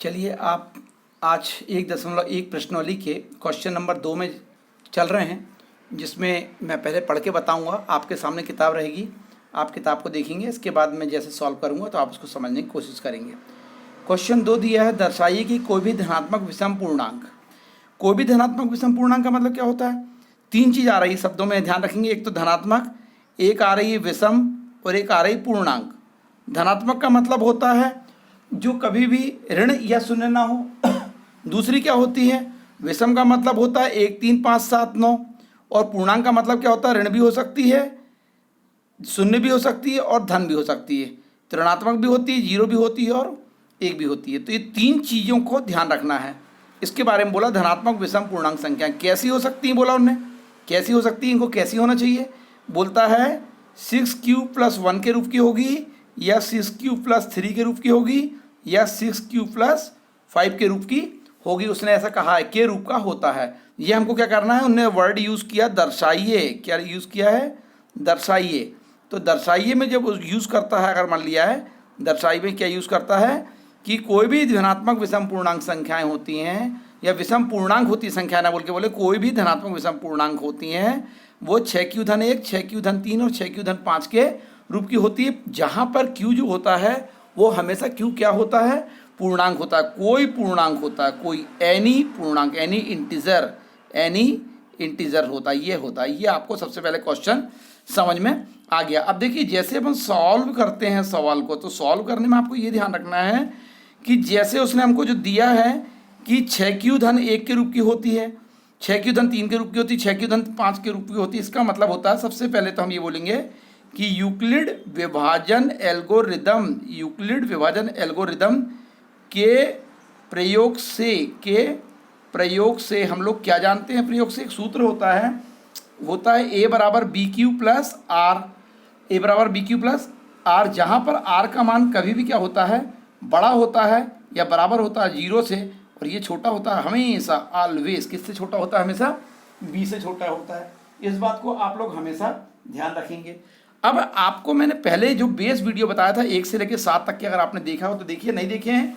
चलिए आप आज 1.1 प्रश्नावली के क्वेश्चन नंबर 2 में चल रहे हैं, जिसमें मैं पहले पढ़ के बताऊंगा। आपके सामने किताब रहेगी, आप किताब को देखेंगे, इसके बाद मैं जैसे सॉल्व करूंगा तो आप उसको समझने की कोशिश करेंगे। क्वेश्चन 2 दिया है, दर्शाइए कि कोई भी धनात्मक विषम पूर्णांक। कोई भी धनात्मक विषम पूर्णांक का मतलब क्या होता है? 3 चीज़ आ रही है शब्दों में, ध्यान रखेंगे। एक तो धनात्मक, एक आ रही है विषम और एक आ रही पूर्णांक। धनात्मक का मतलब होता है जो कभी भी ऋण या शून्य ना हो। दूसरी क्या होती है? विषम का मतलब होता है 1, 3, 5, 7, 9। और पूर्णांक का मतलब क्या होता है? ऋण भी हो सकती है, शून्य भी हो सकती है और धन भी हो सकती है। ऋणात्मक भी होती है, 0 भी होती है और 1 भी होती है। तो ये 3 चीज़ों को ध्यान रखना है। इसके बारे में बोला धनात्मक विषम पूर्णांक संख्या कैसी हो सकती है। बोला उन्होंने कैसी हो सकती है, इनको कैसी होना चाहिए। बोलता है 6³ + 1 के रूप की होगी, या 6³ + 3 के रूप की होगी, या 6³ + 5 के रूप की होगी। उसने ऐसा कहा है, के रूप का होता है। ये हमको क्या करना है, उन्होंने वर्ड यूज़ किया दर्शाइए। क्या यूज़ किया है? दर्शाइए। तो दर्शाइए में जब यूज़ करता है, अगर मान लिया है दर्शाइए में क्या यूज़ करता है कि कोई भी धनात्मक विषम पूर्णांक संख्याएं होती हैं, या विषम पूर्णांक होती संख्या ना बोल के बोले, कोई भी धनात्मक विषम पूर्णांक होती हैं, वो 6q⁻1, 6q⁻3 और 6q⁻5 के रूप की होती है। जहाँ पर q जो होता है वो हमेशा q क्या होता है? पूर्णांक होता है। कोई पूर्णांक होता है, कोई एनी पूर्णांक, एनी इंटीजर होता है, ये होता है। ये आपको सबसे पहले क्वेश्चन समझ में आ गया। अब देखिए, जैसे अपन सॉल्व करते हैं सवाल को, तो सॉल्व करने में आपको ये ध्यान रखना है कि जैसे उसने हमको जो दिया है कि 6q⁻1 के रूप की होती है, 6q⁻3 के रूप की होती है, 6q⁻5 के रूप की होती है। इसका मतलब होता है, सबसे पहले तो हम ये बोलेंगे कि यूक्लिड विभाजन एल्गोरिदम के प्रयोग से हम लोग क्या जानते हैं? प्रयोग से एक सूत्र होता है A = BQ + R। A = BQ + R, जहाँ पर R का मान कभी भी क्या होता है? बड़ा होता है या बराबर होता है 0 से, और ये छोटा होता है हमेशा, ऑलवेज किससे छोटा होता है? हमेशा B से छोटा होता है। इस बात को आप लोग हमेशा ध्यान रखेंगे। अब आपको मैंने पहले जो बेस वीडियो बताया था 1 से लेकर 7 तक के, अगर आपने देखा हो तो देखिए, नहीं देखे हैं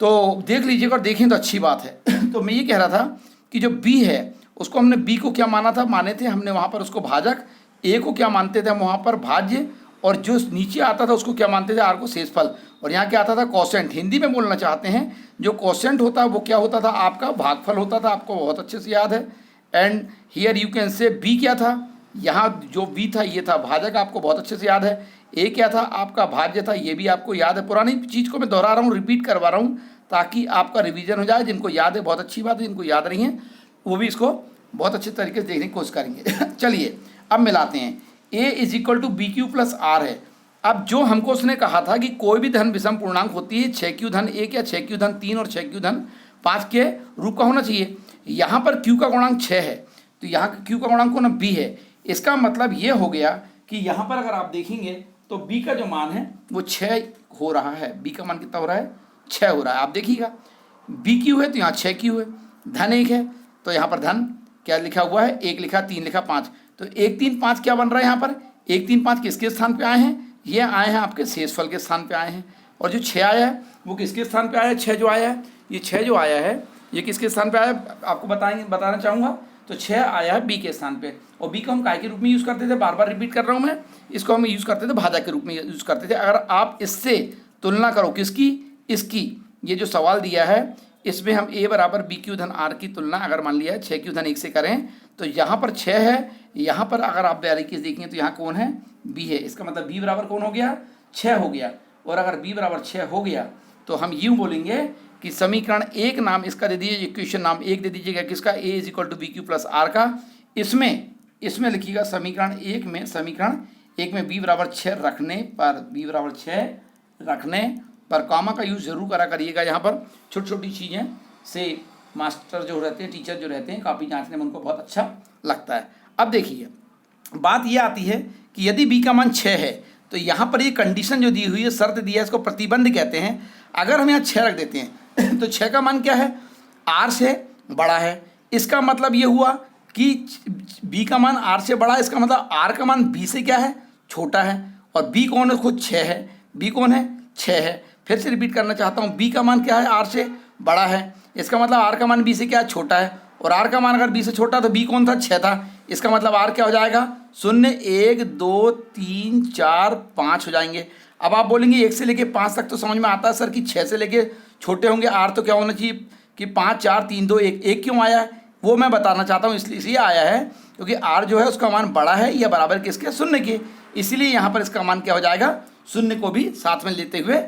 तो देख लीजिएगा, और देखें तो अच्छी बात है। तो मैं ये कह रहा था कि जो B है उसको हमने B को क्या माना था? माने थे हमने वहाँ पर उसको भाजक। A को क्या मानते थे हम वहाँ पर? भाज्य। और जो नीचे आता था उसको क्या मानते थे? R को शेषफल। और यहाँ क्या आता था? कोसेंट। हिंदी में बोलना चाहते हैं, जो कोसेंट होता है वो क्या होता था? आपका भागफल होता था। आपको बहुत अच्छे से याद है। And here you can say B क्या था? यहाँ जो B था ये था भाजक, आपको बहुत अच्छे से याद है। A क्या था? आपका भाज्य था, ये भी आपको याद है। पुरानी चीज़ को मैं दोहरा रहा हूँ, रिपीट करवा रहा हूँ, ताकि आपका रिवीजन हो जाए। जिनको याद है बहुत अच्छी बात है, जिनको याद नहीं है वो भी इसको बहुत अच्छे तरीके से देखने की कोशिश करेंगे। चलिए अब मिलाते हैं। A = BQ + R है। अब जो हमको उसने कहा था कि कोई भी धन विषम पूर्णांक होती है 6q⁻1 या 6q⁻3 और 6q⁻5 के रूप का होना चाहिए। यहाँ पर q का गुणांक 6 है, तो यहाँ q का गुणांक होना B है। इसका मतलब ये हो गया कि यहाँ पर अगर आप देखेंगे तो B का जो मान है वो 6 हो रहा है। B का मान कितना हो रहा है? 6 हो रहा है। आप देखिएगा BQ है तो यहाँ 6q है, धन 1 है तो यहाँ पर धन क्या लिखा हुआ है? 1 लिखा, 3 लिखा, 5। तो 1, 3, 5 क्या बन रहा है यहाँ पर? 1, 3, 5 किसके स्थान पे आए हैं? ये आए हैं आपके शेषफल के स्थान पे आए हैं। और जो 6 आया है वो किसके स्थान पे आया है? 6 जो आया है, ये 6 जो आया है ये किसके स्थान पे आया है? आपको बताना चाहूँगा। तो 6 आया है B के स्थान पे। और B को हम काय के रूप में यूज़ करते थे? बार बार रिपीट कर रहा हूँ मैं, इसको हम यूज़ करते थे भाजक के रूप में यूज़ करते थे। अगर आप इससे तुलना करो किसकी? इसकी। ये जो सवाल दिया है इसमें हम A = BQ⁻R की तुलना अगर मान लिया है 6q⁻1 से करें, तो यहाँ पर 6 है, यहाँ पर अगर आप बारीकी से देखेंगे तो यहाँ कौन है? B है। इसका मतलब B बराबर कौन हो गया? 6 हो गया। और अगर B बराबर 6 हो गया तो हम यूँ बोलेंगे कि समीकरण 1 नाम इसका दे दीजिए, इक्वेशन नाम 1 दे दीजिएगा किसका? A = BQ + R का। इसमें लिखिएगा समीकरण 1 में B = 6 रखने पर कॉमा का यूज़ जरूर करा करिएगा। यहाँ पर छोटी छोटी चीज़ें से मास्टर जो रहते हैं, टीचर जो रहते हैं, काफ़ी जांचने में उनको बहुत अच्छा लगता है। अब देखिए बात ये आती है कि यदि B का मान 6 है तो यहाँ पर ये कंडीशन जो दी हुई है, शर्त दिया है, इसको प्रतिबंध कहते हैं। अगर हम यहाँ 6 रख देते हैं तो 6 का मान क्या है? R से बड़ा है। इसका मतलब ये हुआ कि B का मान R से बड़ा है, इसका मतलब R का मान B से क्या है? छोटा है। और B कौन है? खुद 6 है। B कौन है? 6 है। फिर से रिपीट करना चाहता हूँ, बी का मान क्या है, आर से बड़ा है, इसका मतलब आर का मान बी से क्या छोटा है, और आर का मान अगर बी से छोटा तो बी कौन था, 6 था, इसका मतलब आर क्या हो जाएगा, 0 1 2 3 4 5 हो जाएंगे। अब आप बोलेंगे 1 से लेके 5 तक तो समझ में आता है सर कि 6 से लेके छोटे होंगे, आर तो क्या होना चाहिए कि 5 4 3 2 1, 1 क्यों आया है वो मैं बताना चाहता हूँ, इसलिए आया है क्योंकि आर जो है उसका मान बड़ा है या बराबर किसके, 0 के, इसीलिए यहाँ पर इसका मान क्या हो जाएगा, 0 को भी साथ में लेते हुए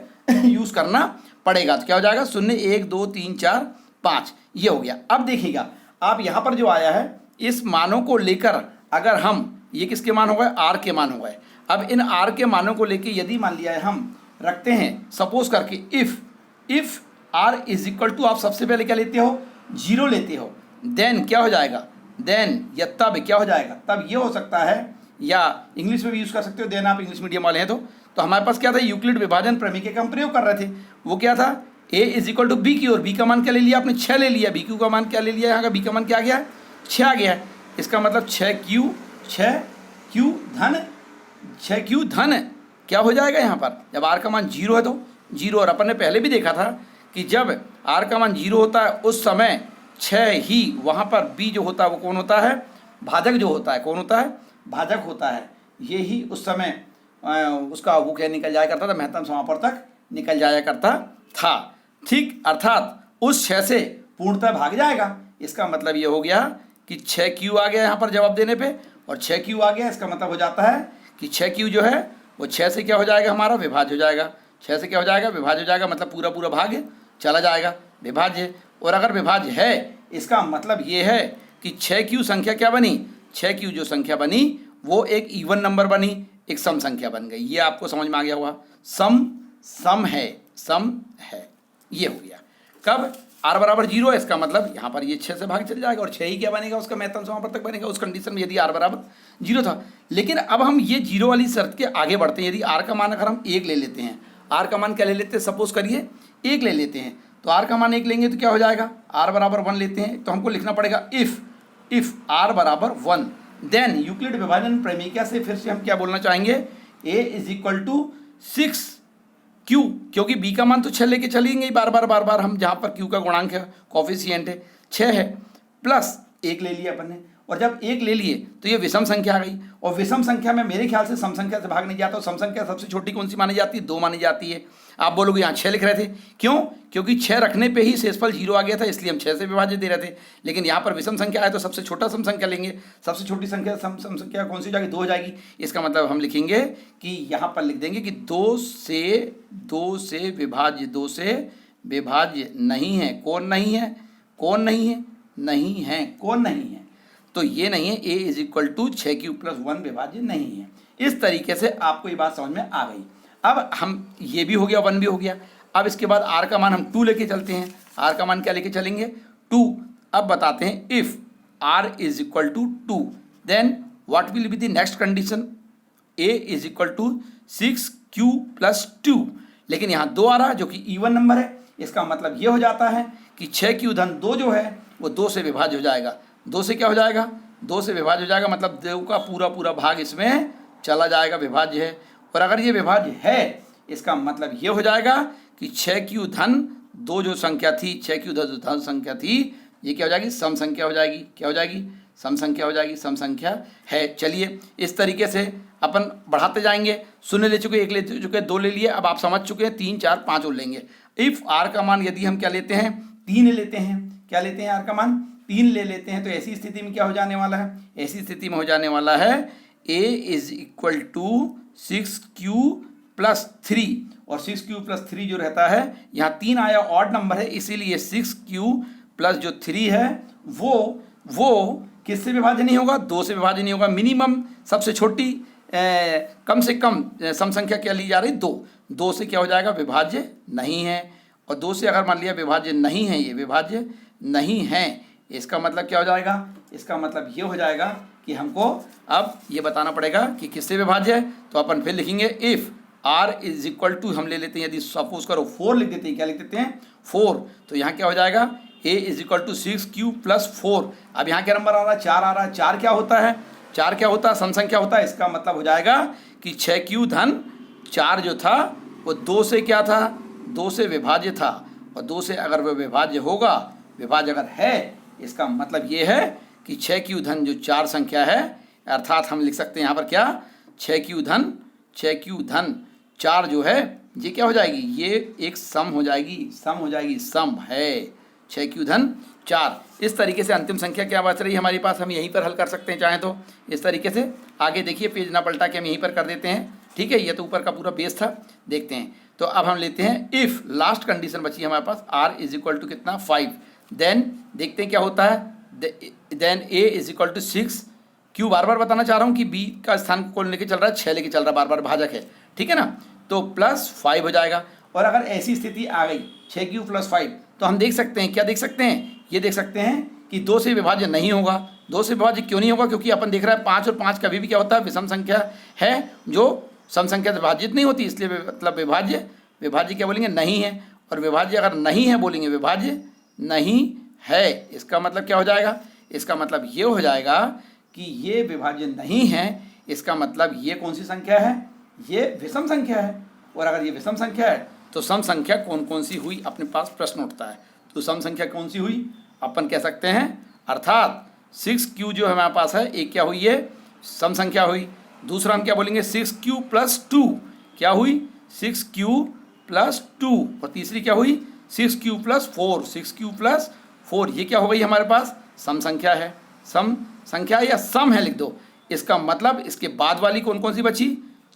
यूज़ करना पड़ेगा। तो क्या हो जाएगा, 0 1 2 3 4 5, ये हो गया। अब देखिएगा आप यहाँ पर जो आया है इस मानों को लेकर अगर हम, ये किसके मान हो गए, आर के मान हो गए। अब इन आर के मानों को लेके यदि मान लिया है हम रखते हैं सपोज करके if R is equal to, आप सबसे पहले क्या लेते हो, 0 लेते हो, देन क्या हो जाएगा, देन या तब क्या हो जाएगा, तब ये हो सकता है, या इंग्लिश में भी यूज़ कर सकते हो, देन आप इंग्लिश मीडियम वाले हैं तो हमारे पास क्या था, यूक्लिड विभाजन प्रमेय का हम प्रयोग कर रहे थे, वो क्या था, a is equal to B Q, और बी का मान क्या ले लिया आपने, 6 ले लिया, बी क्यू का मान क्या ले लिया, यहाँ का बी का मान क्या आ गया, 6 आ गया है, इसका मतलब 6 क्यू धन क्या हो जाएगा यहाँ पर, जब आर का मान 0 है तो 0, और अपन ने पहले भी देखा था कि जब आर का मान 0 होता है उस समय 6 ही वहाँ पर बी जो होता है वो कौन होता है, भाजक जो होता है, कौन होता है, भाजक होता है, ये ही उस समय उसका वो क्या निकल जाया करता था, महत्तम समापवर्तक निकल जाया करता था, ठीक, अर्थात उस 6 से पूर्णतः भाग जाएगा। इसका मतलब ये हो गया कि 6 क्यू आ गया यहाँ पर जवाब देने पे, और 6 क्यू आ गया, इसका मतलब हो जाता है कि 6 क्यू जो है वो 6 से क्या हो जाएगा, हमारा विभाज्य हो जाएगा, 6 से क्या हो जाएगा, विभाज्य हो जाएगा, मतलब पूरा पूरा भाग चला जाएगा, विभाज्य। और अगर विभाज्य है इसका मतलब ये है कि 6 क्यू संख्या क्या बनी, 6 क्यू जो संख्या बनी वो एक इवन नंबर बनी, एक सम संख्या बन गई। ये आपको समझ में आ गया होगा, सम है, ये हो गया। कब r बराबर 0 है, इसका मतलब यहाँ पर ये 6 से भाग चल जाएगा, और 6 ही क्या बनेगा, उसका महत्तम समापवर्तक बनेगा उस कंडीशन में यदि r बराबर 0 था। लेकिन अब हम ये 0 वाली शर्त के आगे बढ़ते हैं, यदि r का मान अगर हम 1 ले लेते हैं, r का मान क्या ले लेते हैं, सपोज करिए 1 ले लेते हैं, तो r का मान 1 लेंगे तो क्या हो जाएगा, r बराबर 1 लेते हैं, तो हमको लिखना पड़ेगा इफ़ r बराबर 1, देन यूक्लिड विभाजन प्रमेय से फिर से हम क्या बोलना चाहेंगे, a is equal to 6 Q, क्योंकि b का मान तो 6 लेके चलेंगे बार बार हम, जहाँ पर q का गुणांक है, कॉफिशिएंट है 6 है, प्लस 1 ले लिया अपन ने, और जब 1 ले लिए तो ये विषम संख्या आ गई, और विषम संख्या में मेरे ख्याल से सम संख्या से भाग नहीं जाता, और सम संख्या सबसे छोटी कौन सी मानी जाती है, 2 मानी जाती है। आप बोलोगे यहाँ 6 लिख रहे थे, क्यों, क्योंकि 6 रखने पे ही शेषफल 0 आ गया था, इसलिए हम 6 से विभाजित दे रहे थे, लेकिन यहाँ पर विषम संख्या आए तो सबसे छोटा सम संख्या लेंगे, सबसे छोटी संख्या सम संख्या कौन सी हो जाएगी, 2 हो जाएगी। इसका मतलब हम लिखेंगे कि यहाँ पर लिख देंगे कि 2 से विभाज्य, 2 से विभाज्य नहीं है, कौन नहीं है, कौन नहीं है, तो ये नहीं है, a is equal to 6 Q plus 1 विभाज्य नहीं है। इस तरीके से आपको ये बात समझ में आ गई। अब हम ये भी हो गया, 1 भी हो गया। अब इसके बाद r का मान हम 2 लेके चलते हैं, r का मान क्या लेके चलेंगे, 2। अब बताते हैं if r is equal to 2, then what will be the next condition, a is equal to 6 Q plus 2, लेकिन यहाँ 2 आ रहा है जो कि इवन नंबर है, इसका मतलब ये हो जाता है कि 6 क्यू धन 2 जो है वो 2 से विभाज्य हो जाएगा, 2 से क्या हो जाएगा, 2 से विभाज्य हो जाएगा, मतलब 2 का पूरा भाग इसमें चला जाएगा, विभाज्य है। और अगर ये विभाज्य है इसका मतलब ये हो जाएगा कि 6 क्यू धन 2 जो संख्या थी, 6 क्यू धन संख्या थी, ये क्या हो जाएगी, सम संख्या हो जाएगी, क्या हो जाएगी, सम संख्या हो जाएगी, सम संख्या है। चलिए इस तरीके से अपन बढ़ाते जाएंगे, 0 ले चुके, 1 ले चुके, 2 ले लिए, अब आप समझ चुके हैं 3 4 5 और लेंगे। इफ़ r का मान यदि हम क्या लेते हैं, 3 लेते हैं, क्या लेते हैं, r का मान 3 ले लेते हैं, तो ऐसी स्थिति में क्या हो जाने वाला है, ऐसी स्थिति में हो जाने वाला है a is equal to 6 Q plus 3, और 6 क्यू प्लस 3 जो रहता है, यहाँ 3 आया ऑड नंबर है, इसीलिए 6 क्यू प्लस जो 3 है वो किससे विभाज्य नहीं होगा, 2 से विभाज्य नहीं होगा। मिनिमम सबसे छोटी कम से कम सम संख्या क्या ली जा रही, 2 से क्या हो जाएगा, विभाज्य नहीं है, और 2 से अगर मान लिया विभाज्य नहीं है, ये विभाज्य नहीं है, इसका मतलब क्या हो जाएगा, इसका मतलब ये हो जाएगा कि हमको अब ये बताना पड़ेगा कि किससे विभाज्य है। तो अपन फिर लिखेंगे if r is equal to, हम ले लेते हैं, यदि सपोज करो 4 लिख देते हैं, क्या लिख देते हैं, 4, तो यहाँ क्या हो जाएगा, a is equal to 6 Q plus 4। अब यहाँ क्या नंबर आ रहा है, 4 आ रहा है, 4 क्या होता है, 4 क्या होता है, सम संख्या होता है, इसका मतलब हो जाएगा कि 6 क्यू धन 4 जो था वो 2 से क्या था, 2 से विभाज्य था और 2 से अगर वह विभाज्य होगा, विभाज्य अगर है, इसका मतलब ये है कि 6q धन जो 4 संख्या है, अर्थात हम लिख सकते हैं यहाँ पर क्या, 6q धन 4 जो है ये क्या हो जाएगी, ये एक सम हो जाएगी, सम है 6q धन 4। इस तरीके से अंतिम संख्या क्या बच रही है हमारे पास, हम यहीं पर हल कर सकते हैं चाहें तो इस तरीके से। आगे देखिए, पेज ना पलटा के हम यहीं पर कर देते हैं, ठीक है। ये तो ऊपर का पूरा बेस था, देखते हैं। तो अब हम लेते हैं इफ़, लास्ट कंडीशन बची हमारे पास, r इज इक्वल टू कितना 5, देन देखते हैं क्या होता है, then a is equal to 6। क्यों बार बार बताना चाह रहा हूँ कि b का स्थान कौन लेके चल रहा है, 6 लेके चल रहा है, बार बार भाजक है, ठीक है ना। तो +5 हो जाएगा। और अगर ऐसी स्थिति आ गई 6q + 5, तो हम देख सकते हैं, क्या देख सकते हैं, ये देख सकते हैं कि 2 से विभाज्य नहीं होगा। 2 से विभाज्य क्यों नहीं होगा, क्योंकि अपन देख रहा है 5 और 5 कभी भी क्या होता है, विषम संख्या है जो सम संख्या से विभाजित नहीं होती, इसलिए मतलब विभाज्य क्या बोलेंगे, नहीं है। और विभाज्य अगर नहीं है बोलेंगे, विभाज्य नहीं है, इसका मतलब क्या हो जाएगा, इसका मतलब ये हो जाएगा कि ये विभाज्य नहीं है। इसका मतलब ये कौन सी संख्या है, ये विषम संख्या है। और अगर ये विषम संख्या है तो सम संख्या कौन कौन सी हुई, अपने पास प्रश्न उठता है। तो सम संख्या कौन सी हुई, अपन कह सकते हैं, अर्थात 6q जो हमारे पास है, एक क्या हुई है, सम संख्या हुई। दूसरा हम क्या बोलेंगे, 6q + 2 क्या हुई, 6q + 2। और तीसरी क्या हुई, 6q + 4, 6q + 4, ये क्या हो गई हमारे पास, सम संख्या है, सम संख्या या सम है लिख दो। इसका मतलब इसके बाद वाली कौन कौन सी बची,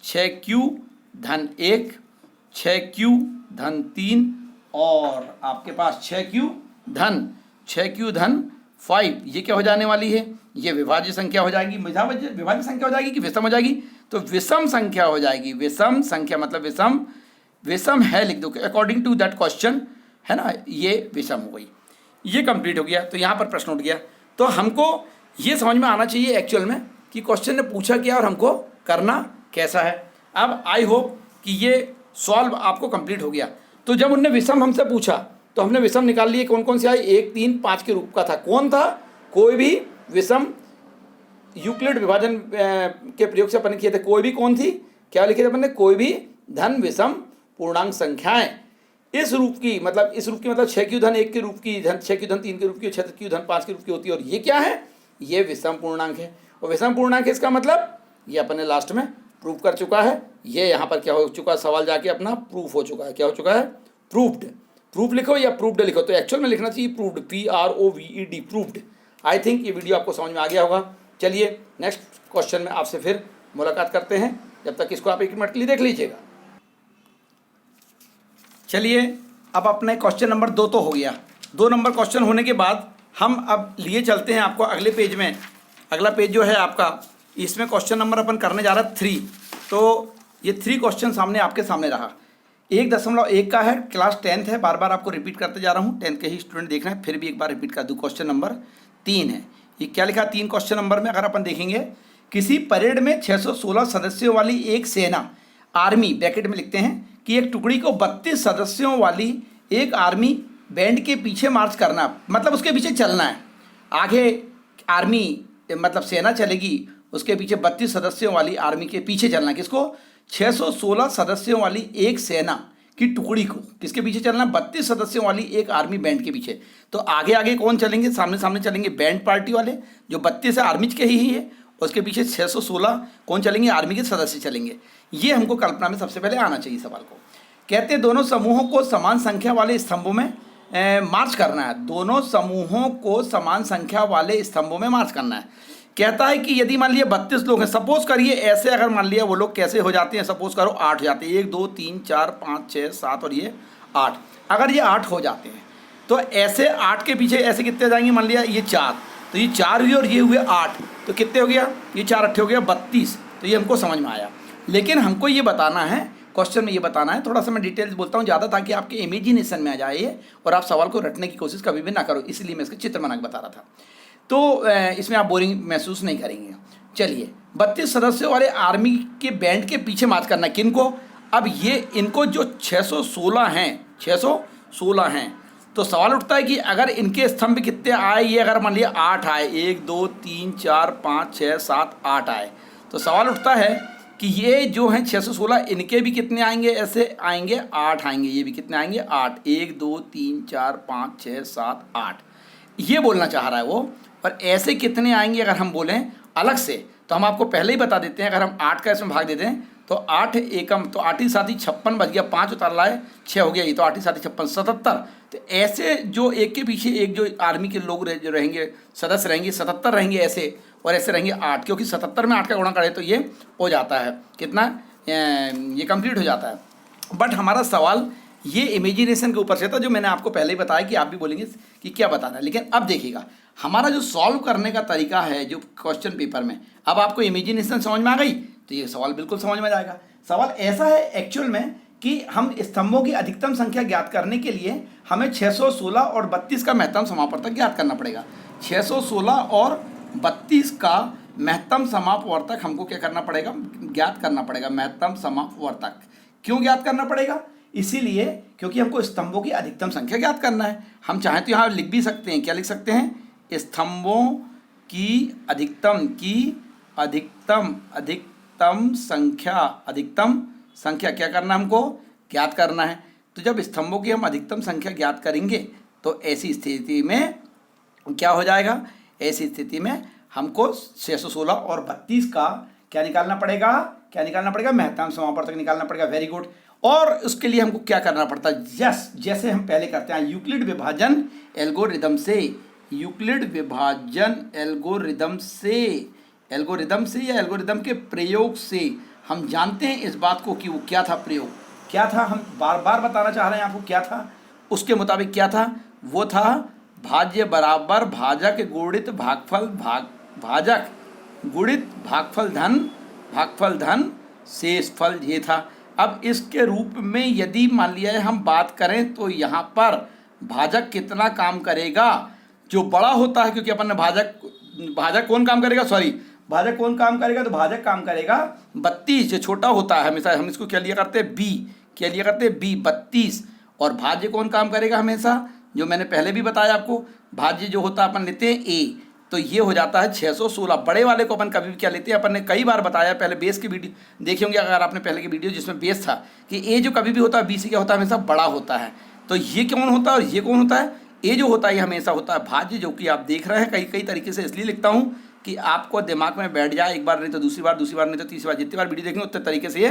6q धन 1, 6q धन 3 और आपके पास 6q धन 5, ये क्या हो जाने वाली है, ये विभाज्य संख्या हो जाएगी। विभाज्य संख्या हो जाएगी कि विषम हो जाएगी, तो विषम संख्या हो जाएगी। विषम संख्या मतलब विषम है लिख दो, अकॉर्डिंग टू दैट क्वेश्चन, है ना, ये विषम हो गई। ये कंप्लीट हो गया। तो यहाँ पर प्रश्न उठ गया। तो हमको ये समझ में आना चाहिए एक्चुअल में कि क्वेश्चन ने पूछा क्या और हमको करना कैसा है। अब आई होप कि ये सॉल्व आपको कंप्लीट हो गया। तो जब उनने विषम हमसे पूछा तो हमने विषम निकाल लिए, कौन कौन से आए, 1, 3, 5 के रूप का था। कौन था, कोई भी विषम, यूक्लिड विभाजन के प्रयोग से अपन किए थे। कोई भी कौन थी, क्या लिखे थे अपन ने, कोई भी धन विषम पूर्णांक संख्याएं इस रूप की, मतलब 6q धन 1 के रूप की, 6q धन 3 के रूप की, 6q धन 5 के रूप की होती है। और ये क्या है, ये विषम पूर्णांक है। और विषम पूर्णांक इसका मतलब ये अपन ने लास्ट में प्रूव कर चुका है। ये यहाँ पर क्या हो चुका है, सवाल जाके अपना प्रूफ हो चुका है। क्या हो चुका है, प्रूव्ड। प्रूफ लिखो या प्रूव्ड लिखो, तो एक्चुअल में लिखना चाहिए proved, PROVED, proved. I think ये वीडियो आपको समझ में आ गया होगा। चलिए नेक्स्ट क्वेश्चन में आपसे फिर मुलाकात करते हैं, जब तक इसको आप 1 मिनट के लिए देख लीजिएगा। चलिए अब अपने क्वेश्चन नंबर 2 तो हो गया। 2 नंबर क्वेश्चन होने के बाद हम अब लिए चलते हैं आपको अगले पेज में। अगला पेज जो है आपका, इसमें क्वेश्चन नंबर अपन करने जा रहा है 3। तो ये 3 क्वेश्चन सामने आपके सामने रहा। 1.1 का है, क्लास 10th है, बार बार आपको रिपीट करते जा रहा हूँ, 10th के ही स्टूडेंट देख रहे हैं, फिर भी एक बार रिपीट कर दूँ। क्वेश्चन नंबर 3 है। ये क्या लिखा, 3 क्वेश्चन नंबर में अगर अपन देखेंगे, किसी परेड में 616 सदस्यों वाली एक सेना, आर्मी ब्रैकेट में लिखते हैं, कि एक टुकड़ी को 32 सदस्यों वाली एक आर्मी बैंड के पीछे मार्च करना, मतलब उसके पीछे चलना है। आगे आर्मी मतलब सेना चलेगी, उसके पीछे 32 सदस्यों वाली आर्मी के पीछे चलना। किसको, 616 सदस्यों वाली एक सेना की टुकड़ी को किसके पीछे चलना, 32 सदस्यों वाली एक आर्मी बैंड के पीछे। तो आगे आगे कौन चलेंगे, सामने सामने चलेंगे बैंड पार्टी वाले, जो 32 आर्मी के ही है। उसके पीछे 616 कौन चलेंगे, आर्मी के सदस्य चलेंगे। ये हमको कल्पना में सबसे पहले आना चाहिए सवाल को। कहते हैं दोनों समूहों को समान संख्या वाले स्तंभों में मार्च करना है। दोनों समूहों को समान संख्या वाले स्तंभों में मार्च करना है। कहता है कि यदि मान लिया 32 लोग हैं, सपोज करिए ऐसे, अगर मान लिया वो लोग कैसे हो जाते हैं, सपोज करो 8 जाते हैं, 1 2 3 4 5 6 7 और ये 8। अगर ये 8 हो जाते हैं तो ऐसे 8 के पीछे ऐसे कितने जाएंगे, मान लिया ये 4, तो ये 4 हुए और ये हुए 8, तो कितने हो गया, ये 4 8 हो गया 32। तो ये हमको समझ में आया। लेकिन हमको ये बताना है, क्वेश्चन में ये बताना है, थोड़ा सा मैं डिटेल्स बोलता हूँ ज़्यादा, ताकि आपके इमेजिनेशन में आ जाए और आप सवाल को रटने की कोशिश कभी भी ना करो, इसलिए मैं इसका चित्र बना के बता रहा था। तो इसमें आप बोरिंग महसूस नहीं करेंगे। चलिए 32 सदस्यों वाले आर्मी के बैंड के पीछे मार्च करना है। किनको, अब ये इनको जो 616 हैं, तो सवाल उठता है कि अगर इनके स्तंभ कितने आए, ये अगर मान लिया 8 आए, 1 2 3 4 5 6 7 8 आए, तो सवाल उठता है कि ये जो हैं 616 इनके भी कितने आएंगे, ऐसे आएंगे 8 आएंगे, ये भी कितने आएंगे 8, 1 2 3 4 5 6 7 8, ये बोलना चाह रहा है वो। और ऐसे कितने आएंगे अगर हम बोलें अलग से, तो हम आपको पहले ही बता देते हैं, अगर हम 8 का इसमें भाग दे दें तो 8 एकम तो 8 ही 7 ही 56 बच गया, 5 उतार लाए 6 हो गया, ये तो 8 ही 7 ही 56 77। तो ऐसे जो एक के पीछे एक जो आर्मी के लोग जो रहेंगे, सदस्य रहेंगे 77 रहेंगे ऐसे, और ऐसे रहेंगे 8, क्योंकि 77 में 8 का गुणा करें तो ये हो जाता है कितना, ये कंप्लीट हो जाता है। बट हमारा सवाल ये इमेजिनेशन के ऊपर से था, जो मैंने आपको पहले ही बताया कि आप भी बोलेंगे कि क्या बताना है। लेकिन अब देखिएगा हमारा जो सॉल्व करने का तरीका है जो क्वेश्चन पेपर में, अब आपको इमेजिनेशन समझ में आ गई तो ये सवाल बिल्कुल समझ में जाएगा। सवाल ऐसा है एक्चुअल में कि हम स्तंभों की अधिकतम संख्या ज्ञात करने के लिए हमें 616 और 32 का महत्तम समापवर्तक ज्ञात करना पड़ेगा। 616 और 32 का महत्तम समापवर्तक हमको क्या करना पड़ेगा, ज्ञात करना पड़ेगा। महत्तम समापवर्तक क्यों ज्ञात करना पड़ेगा, इसीलिए क्योंकि हमको स्तंभों की अधिकतम संख्या ज्ञात करना है। हम चाहें तो यहाँ लिख भी सकते हैं, क्या लिख सकते हैं, स्तंभों की अधिकतम संख्या क्या करना है, हमको ज्ञात करना है। तो जब स्तंभों की हम अधिकतम संख्या ज्ञात करेंगे तो ऐसी स्थिति में क्या हो जाएगा, ऐसी स्थिति में हमको 616 और 32 का क्या निकालना पड़ेगा, महत्तम समापवर्तक निकालना पड़ेगा। Very good. और उसके लिए हमको क्या करना पड़ता है, जैसे हम पहले करते हैं यूक्लिड विभाजन एल्गोरिदम से या एल्गोरिदम के प्रयोग से हम जानते हैं इस बात को कि वो क्या था, प्रयोग क्या था, हम बार बार बताना चाह रहे हैं आपको क्या था। उसके मुताबिक क्या था, वो था भाज्य बराबर भाजक गुणित भागफल भाजक गुणित भागफल धन शेषफल, ये था। अब इसके रूप में यदि मान लिया हम बात करें तो यहाँ पर भाजक कितना काम करेगा, जो बड़ा होता है, क्योंकि अपन ने भाजक कौन काम करेगा, तो भाजक काम करेगा 32, जो छोटा होता है हमेशा हम इसको क्या लिया करते हैं, बी 32। और भाज्य कौन काम करेगा हमेशा, जो मैंने पहले भी बताया आपको, भाज्य जो होता है अपन लेते हैं ए, तो ये हो जाता है 616। बड़े वाले को अपन कभी भी क्या लेते हैं, अपन ने कई बार बताया, पहले बेस की वीडियो देखे होंगे अगर आपने पहले की वीडियो, जिसमें बेस था कि ए जो कभी भी होता है बी से क्या होता है, हमेशा बड़ा होता है। तो ये कौन होता है और ये कौन होता है, ए जो होता है ये हमेशा होता है भाज्य, जो कि आप देख रहे हैं कई तरीके से इसलिए लिखता हूँ कि आपको दिमाग में बैठ जाए, एक बार नहीं तो दूसरी बार नहीं तो तीसरी बार, जितनी बार वीडियो देखेंगे उतने तरीके से ये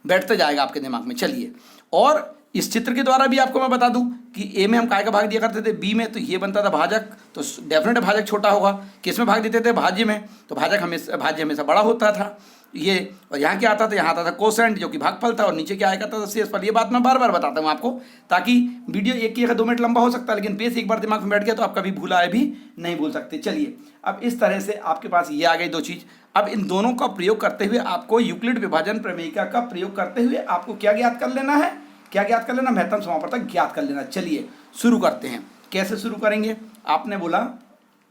बैठते जाएगा आपके दिमाग में। चलिए, और इस चित्र के द्वारा भी आपको मैं बता दूं कि ए में हम काय का भाग दिया करते थे, बी में तो ये बनता था भाजक, तो डेफिनेट भाजक छोटा होगा। किस में भाग देते थे, भाज्य में, तो भाज्य हमेशा बड़ा होता था ये। और यहाँ क्या आता था, यहाँ आता था कोसेंट जो कि भागफल था, और नीचे क्या आया करता था, शेषफल। ये बात मैं बार बार बताता हूँ आपको, ताकि वीडियो एक या 2 मिनट लंबा हो सकता है, लेकिन बेस एक बार दिमाग में बैठ गया तो आप कभी भूला है भी नहीं भूल सकते। चलिए, अब इस तरह से आपके पास ये आ गई 2 चीज़। अब इन दोनों का प्रयोग करते हुए आपको यूक्लिड विभाजन प्रमेयिका का प्रयोग करते हुए आपको क्या ज्ञात कर लेना है, महत्तम समापवर्तक ज्ञात कर लेना। चलिए शुरू करते हैं। कैसे शुरू करेंगे, आपने बोला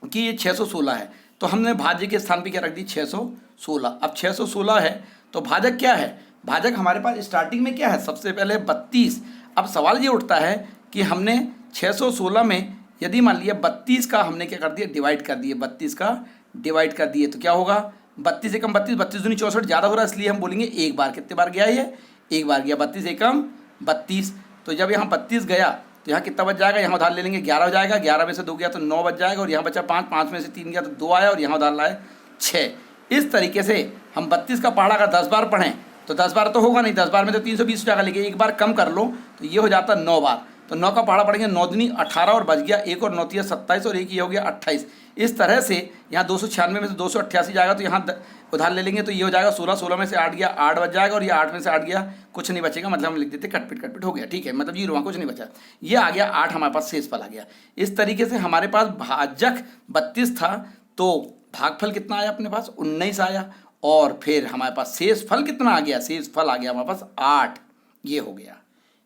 कि ये 616 है, तो हमने भाज्य के स्थान पे क्या रख दी, 616। अब 616 है तो भाजक क्या है, भाजक हमारे पास स्टार्टिंग में क्या है, सबसे पहले 32। अब सवाल ये उठता है कि हमने 616 में यदि मान लिया 32 का हमने क्या कर दिया, डिवाइड कर दिए, 32 का डिवाइड कर दिए तो क्या होगा, 32 एकम 32, 32 दूनी 64 ज़्यादा हो रहा है, इसलिए हम बोलेंगे एक बार। कितने बार गया ये, एक बार गया, 32 एकम 32। तो जब यहाँ 32 गया तो यहाँ कितना बच जाएगा, यहाँ उधार ले लेंगे 11 हो जाएगा, 11 में से 2 गया तो 9 बच जाएगा, और यहाँ बचा 5, 5 में से 3 गया तो 2 आया, और यहाँ उधार लाए 6। इस तरीके से हम 32 का पहाड़ा अगर 10 बार पढ़ें तो 10 बार तो होगा नहीं, 10 बार में तो 320 हो जाएगा, लेकिन एक बार कम कर लो तो ये हो जाता है 9 बार। तो 9 का पहाड़ा पढ़ेंगे, 9 दूनी 18 और बच गया 1, और 9 तिया 27, और 1 ये हो गया 28। इस तरह से यहाँ 296 में से 288 जाएगा, तो यहाँ उधार ले लेंगे तो ये हो जाएगा 16, 16 में से 8 गया 8 बच जाएगा, और ये 8 में से 8 गया कुछ नहीं बचेगा, मतलब हम लिख देते कटपिट हो गया, ठीक है, मतलब 0 वहाँ कुछ नहीं बचा, ये आ गया 8 हमारे पास शेषफल आ गया। इस तरीके से हमारे पास भाजक 32 था, तो भागफल कितना आया अपने पास, 19 आया, और फिर हमारे पास शेषफल कितना आ गया, शेषफल आ गया हमारे पास 8। ये हो गया,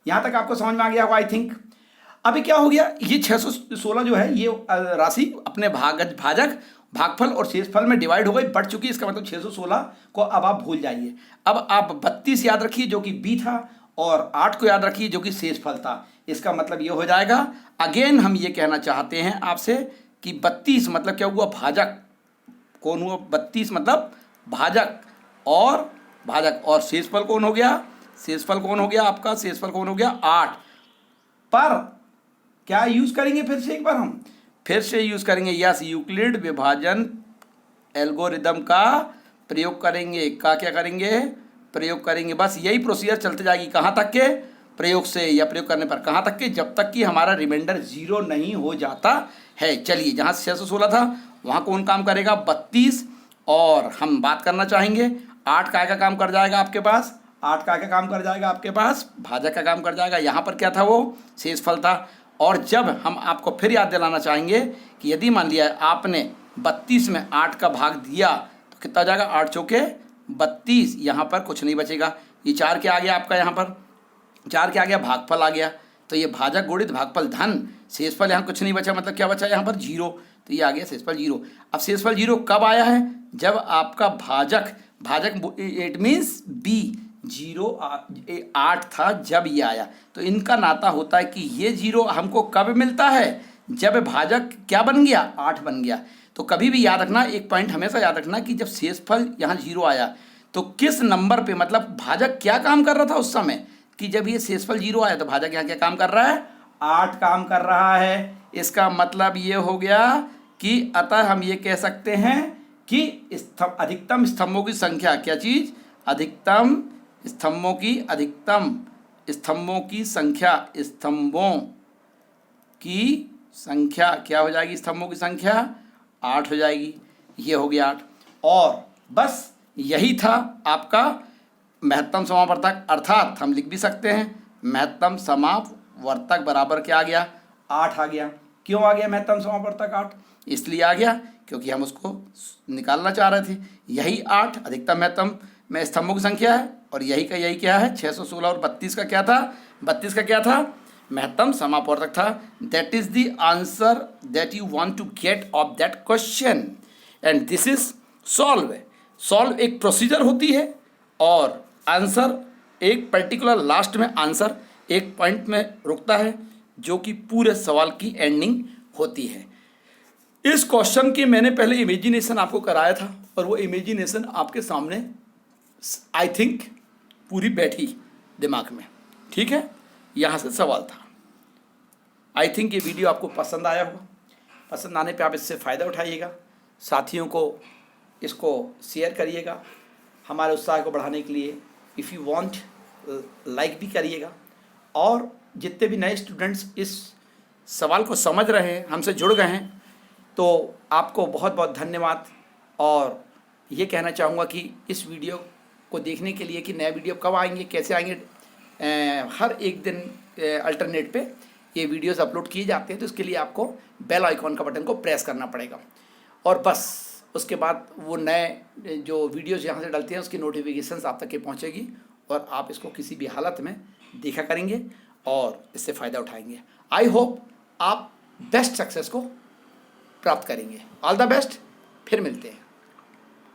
यहाँ तक आपको समझ में आ गया होगा आई थिंक। अभी क्या हो गया, ये 616 जो है ये राशि अपने भाजक भागफल और शेषफल में डिवाइड हो गई, बढ़ चुकी है, इसका मतलब 616 को अब आप भूल जाइए। अब आप 32 याद रखिए जो कि बी था, और 8 को याद रखिए जो कि शेषफल था। इसका मतलब ये हो जाएगा, अगेन हम ये कहना चाहते हैं आपसे कि 32 मतलब क्या हुआ, भाजक। कौन हुआ, 32 मतलब भाजक, और भाजक, और शेषफल कौन हो गया, शेषफल कौन हो गया आपका, शेषफल कौन हो गया 8। पर क्या यूज करेंगे फिर से एक बार, हम फिर से यूज करेंगे, यस, यूक्लिड विभाजन एल्गोरिदम का प्रयोग करेंगे। क्या करेंगे, प्रयोग करेंगे। बस यही प्रोसीजर चलते जाएगी, कहाँ तक के, प्रयोग से या प्रयोग करने पर कहाँ तक के, जब तक कि हमारा रिमाइंडर 0 नहीं हो जाता है। चलिए, जहाँ 616 था वहाँ कौन काम करेगा, 32, और हम बात करना चाहेंगे 8 का काम कर जाएगा आपके पास, 8 का काम कर जाएगा आपके पास, भाजक का काम कर जाएगा। यहाँ पर क्या था, वो शेषफल था। और जब हम आपको फिर याद दिलाना चाहेंगे कि यदि मान लिया आपने 32 में 8 का भाग दिया तो कितना हो जाएगा, 8 चौके 32, यहाँ पर कुछ नहीं बचेगा। ये 4 के आ गया आपका, यहाँ पर 4 के आ गया, भागफल आ गया, तो ये भाजक गुणित भागफल धन शेषफल, यहाँ कुछ नहीं बचा, मतलब क्या बचा यहाँ पर 0, तो ये आ गया शेषफल 0। अब शेषफल 0 कब आया है, जब आपका भाजक इट मीन्स बी 8 था जब ये आया। तो इनका नाता होता है कि ये 0 हमको कब मिलता है, जब भाजक क्या बन गया, 8 बन गया। तो कभी भी याद रखना, एक पॉइंट हमेशा याद रखना कि जब शेषफल यहाँ 0 आया तो किस नंबर पे, मतलब भाजक क्या काम कर रहा था उस समय, कि जब ये शेषफल 0 आया तो भाजक यहाँ क्या काम कर रहा है, 8 काम कर रहा है। इसका मतलब ये हो गया कि अतः हम ये कह सकते हैं कि अधिकतम स्तंभों की संख्या, क्या चीज़, अधिकतम स्तंभों की संख्या क्या हो जाएगी, स्तंभों की संख्या 8 हो जाएगी। ये हो गया 8। और बस यही था आपका महत्तम समावर्तक, अर्थात हम लिख भी सकते हैं महत्तम समावर्तक बराबर क्या आ गया, 8 आ गया। क्यों आ गया महत्तम समावर्तक 8, इसलिए आ गया क्योंकि हम उसको निकालना चाह रहे थे। यही 8 अधिकतम महत्तम में स्तंभों की संख्या है, और यही क्या है 616, और 32 का क्या था, 32 का क्या था, महत्तम समावर्तक था। That is the answer that you want to get of that question, and this is solve एक प्रोसीजर होती है, और आंसर एक पर्टिकुलर लास्ट में आंसर एक पॉइंट में रुकता है, जो कि पूरे सवाल की एंडिंग होती है। इस क्वेश्चन की मैंने पहले इमेजिनेशन आपको कराया था, और वो इमेजिनेशन आपके सामने आई थिंक पूरी बैठी दिमाग में, ठीक है। यहाँ से सवाल था। आई थिंक ये वीडियो आपको पसंद आया होगा। पसंद आने पे आप इससे फ़ायदा उठाइएगा, साथियों को इसको शेयर करिएगा, हमारे उत्साह को बढ़ाने के लिए इफ़ यू वांट लाइक भी करिएगा। और जितने भी नए स्टूडेंट्स इस सवाल को समझ रहे हैं, हमसे जुड़ गए हैं, तो आपको बहुत बहुत धन्यवाद। और ये कहना चाहूँगा कि इस वीडियो को देखने के लिए कि नए वीडियो कब आएंगे, कैसे आएंगे, हर एक दिन अल्टरनेट पे ये वीडियोस अपलोड किए जाते हैं। तो इसके लिए आपको बेल आइकॉन का बटन को प्रेस करना पड़ेगा, और बस उसके बाद वो नए जो वीडियोस यहाँ से डलते हैं उसकी नोटिफिकेशंस आप तक के पहुँचेगी, और आप इसको किसी भी हालत में देखा करेंगे और इससे फ़ायदा उठाएंगे। आई होप आप बेस्ट सक्सेस को प्राप्त करेंगे। ऑल द बेस्ट, फिर मिलते हैं।